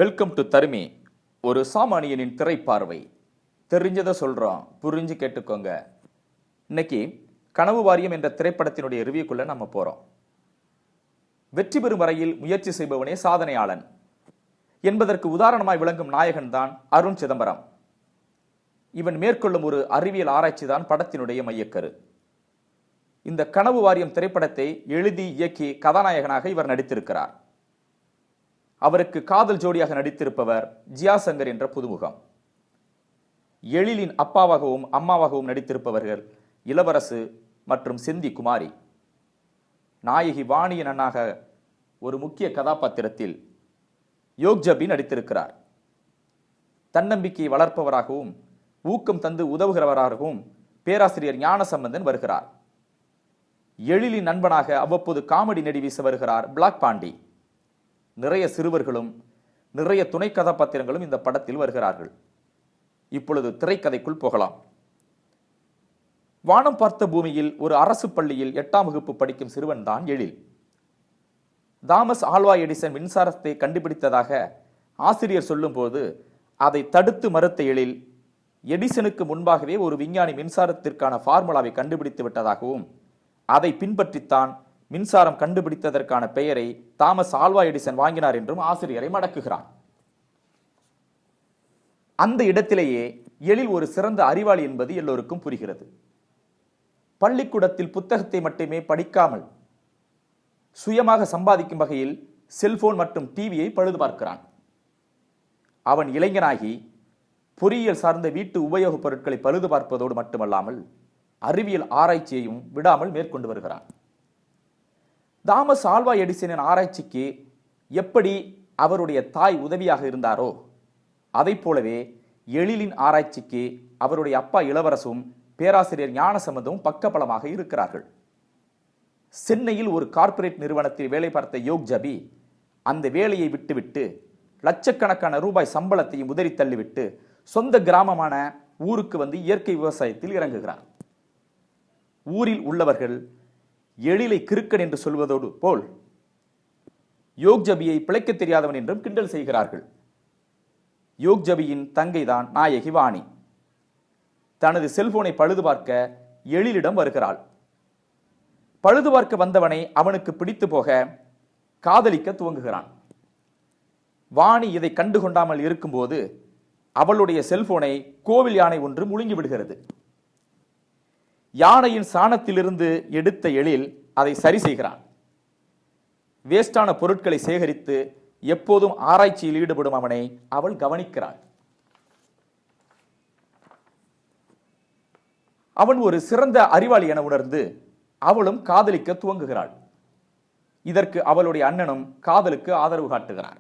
Welcome to Dharumi. ஒரு சாமானியனின் திரைப்பார்வை. தெரிஞ்சதை சொல்றோம், புரிஞ்சு கேட்டுக்கோங்க. இன்னைக்கு கனவு வாரியம் என்ற திரைப்படத்தினுடைய ரிவ்யூக்குள்ள நம்ம போறோம். வெற்றி பெறும் வரையில் முயற்சி செய்பவனே சாதனையாளன் என்பதற்கு உதாரணமாய் விளங்கும் நாயகன் தான் அருண் சிதம்பரம். இவன் மேற்கொள்ளும் ஒரு அறிவியல் ஆராய்ச்சி தான் படத்தினுடைய மையக்கரு. இந்த கனவு வாரியம் திரைப்படத்தை எழுதி இயக்கி கதாநாயகனாக இவர் நடித்திருக்கிறார். அவருக்கு காதல் ஜோடியாக நடித்திருப்பவர் ஜியா சங்கர் என்ற புதுமுகம். எழிலின் அப்பாவாகவும் அம்மாவாகவும் நடித்திருப்பவர்கள் இளவரசு மற்றும் செந்தி குமாரி. நாயகி வாணியின் அண்ணாக ஒரு முக்கிய கதாபாத்திரத்தில் யோக்ஜபி நடித்திருக்கிறார். தன்னம்பிக்கையை வளர்ப்பவராகவும் ஊக்கம் தந்து உதவுகிறவராகவும் பேராசிரியர் ஞானசம்பந்தன் வருகிறார். எழிலின் நண்பனாக அவ்வப்போது காமெடி நடி வீச வருகிறார் பிளாக் பாண்டி. நிறைய சிறுவர்களும் நிறைய துணை கதாபாத்திரங்களும் இந்த படத்தில் வருகிறார்கள். இப்பொழுது திரைக்கதைக்குள் போகலாம். வானம் பார்த்த பூமியில் ஒரு அரசு பள்ளியில் 8ஆம் வகுப்பு படிக்கும் சிறுவன் தான் எழில். தாமஸ் ஆல்வா எடிசன் மின்சாரத்தை கண்டுபிடித்ததாக ஆசிரியர் சொல்லும் போது அதை தடுத்து மறுத்த எழில், எடிசனுக்கு முன்பாகவே ஒரு விஞ்ஞானி மின்சாரத்திற்கான ஃபார்முலாவை கண்டுபிடித்து விட்டதாகவும் அதை பின்பற்றித்தான் மின்சாரம் கண்டுபிடித்ததற்கான பெயரை தாமஸ் ஆல்வா எடிசன் வாங்கினார் என்றும் ஆசிரியரை மடக்குகிறான். அந்த இடத்திலேயே எழில் ஒரு சிறந்த அறிவாளி என்பது எல்லோருக்கும் புரிகிறது. பள்ளிக்கூடத்தில் புத்தகத்தை மட்டுமே படிக்காமல் சுயமாக சம்பாதிக்கும் வகையில் செல்போன் மற்றும் டிவியை பழுது பார்க்கிறான். அவன் இளைஞனாகி பொறியியல் சார்ந்த வீட்டு உபயோகப் பொருட்களை பழுது பார்ப்பதோடு மட்டுமல்லாமல் அறிவியல் ஆராய்ச்சியையும் விடாமல் மேற்கொண்டு வருகிறான். தாமஸ் ஆல்வா எடிசனின் ஆராய்ச்சிக்கு எப்படி அவருடைய தாய் உதவியாக இருந்தாரோ அதை போலவே எழிலின் ஆராய்ச்சிக்கு அவருடைய அப்பா இளவரசும் பேராசிரியர் ஞானசம்பந்தமும் பக்கபலமாக இருக்கிறார்கள். சென்னையில் ஒரு கார்ப்பரேட் நிறுவனத்தில் வேலை பார்த்த யோக்ஜபி அந்த வேலையை விட்டுவிட்டு லட்சக்கணக்கான ரூபாய் சம்பளத்தையும் உதறி தள்ளிவிட்டு சொந்த கிராமமான ஊருக்கு வந்து இயற்கை விவசாயத்தில் இறங்குகிறார். ஊரில் உள்ளவர்கள் எழிலை கிறுக்கன் என்று சொல்வதோடு போல் யோக்ஜபியை பிழைக்க தெரியாதவன் என்றும் கிண்டல் செய்கிறார்கள். யோக்ஜபியின் தங்கைதான் நாயகி வாணி. தனது செல்போனை பழுது பார்க்க எழிலிடம் வருகிறாள். பழுது பார்க்க வந்தவனை அவனுக்கு பிடித்து போக காதலிக்க துவங்குகிறான். வாணி இதை கண்டுகொண்டாமல் இருக்கும்போது அவளுடைய செல்போனை கோவில் யானை ஒன்று முழுங்கி விடுகிறது. யானையின் சாணத்திலிருந்து எடுத்த எழில் அதை சரி செய்கிறான். வேஸ்டான பொருட்களை சேகரித்து எப்போதும் ஆராய்ச்சியில் ஈடுபடும் அவனை அவள் கவனிக்கிறாள். அவன் ஒரு சிறந்த அறிவாளி என உணர்ந்து அவளும் காதலிக்க துவங்குகிறாள். இதற்கு அவளுடைய அண்ணனும் காதலுக்கு ஆதரவு காட்டுகிறார்.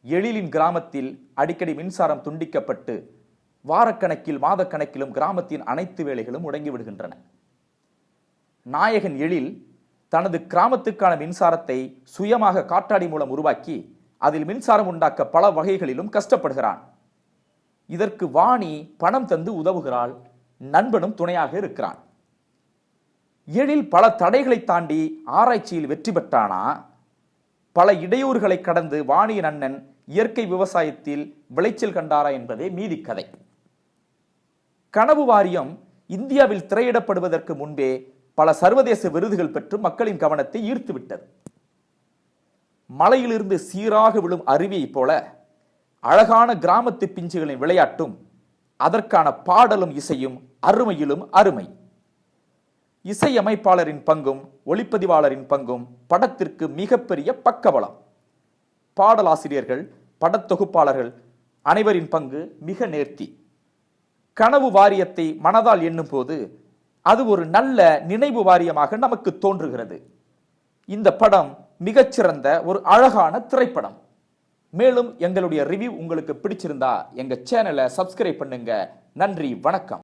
எழிலின் கிராமத்தில் அடிக்கடி மின்சாரம் துண்டிக்கப்பட்டு வாரக்கணக்கில் மாதக்கணக்கிலும் கிராமத்தின் அனைத்து வேலைகளும் முடங்கிவிடுகின்றன. நாயகன் எழில் தனது கிராமத்துக்கான மின்சாரத்தை சுயமாக காற்றாடி மூலம் உருவாக்கி அதில் மின்சாரம் உண்டாக்க பல வகைகளிலும் கஷ்டப்படுகிறான். இதற்கு வாணி பணம் தந்து உதவுகிறாள். நண்பனும் துணையாக இருக்கிறான். எழில் பல தடைகளை தாண்டி ஆராய்ச்சியில் வெற்றி பெற்றானா, பல இடையூறுகளை கடந்து வாணியின் அண்ணன் இயற்கை விவசாயத்தில் விளைச்சல் கண்டாரா என்பதே மீதி கதை. கனவு வாரியம் இந்தியாவில் திரையிடப்படுவதற்கு முன்பே பல சர்வதேச விருதுகள் பெற்று மக்களின் கவனத்தை ஈர்த்துவிட்டது. மலையிலிருந்து சீராக விழும் அருவியைப் போல அழகான கிராமத்து பிஞ்சுகளின் விளையாட்டும் அதற்கான பாடலும் இசையும் அருமையிலும் அருமை. இசையமைப்பாளரின் பங்கும் ஒளிப்பதிவாளரின் பங்கும் படத்திற்கு மிகப்பெரிய பக்கபலம். பாடலாசிரியர்கள், படத்தொகுப்பாளர்கள் அனைவரின் பங்கு மிக நேர்த்தி. கனவு வாரியத்தை மனதால் எண்ணும் போது அது ஒரு நல்ல நினைவு வாரியமாக நமக்கு தோன்றுகிறது. இந்த படம் மிகச்சிறந்த ஒரு அழகான திரைப்படம். மேலும் எங்களுடைய ரிவ்யூ உங்களுக்கு பிடிச்சிருந்தா எங்க சேனலை சப்ஸ்கிரைப் பண்ணுங்க. நன்றி, வணக்கம்.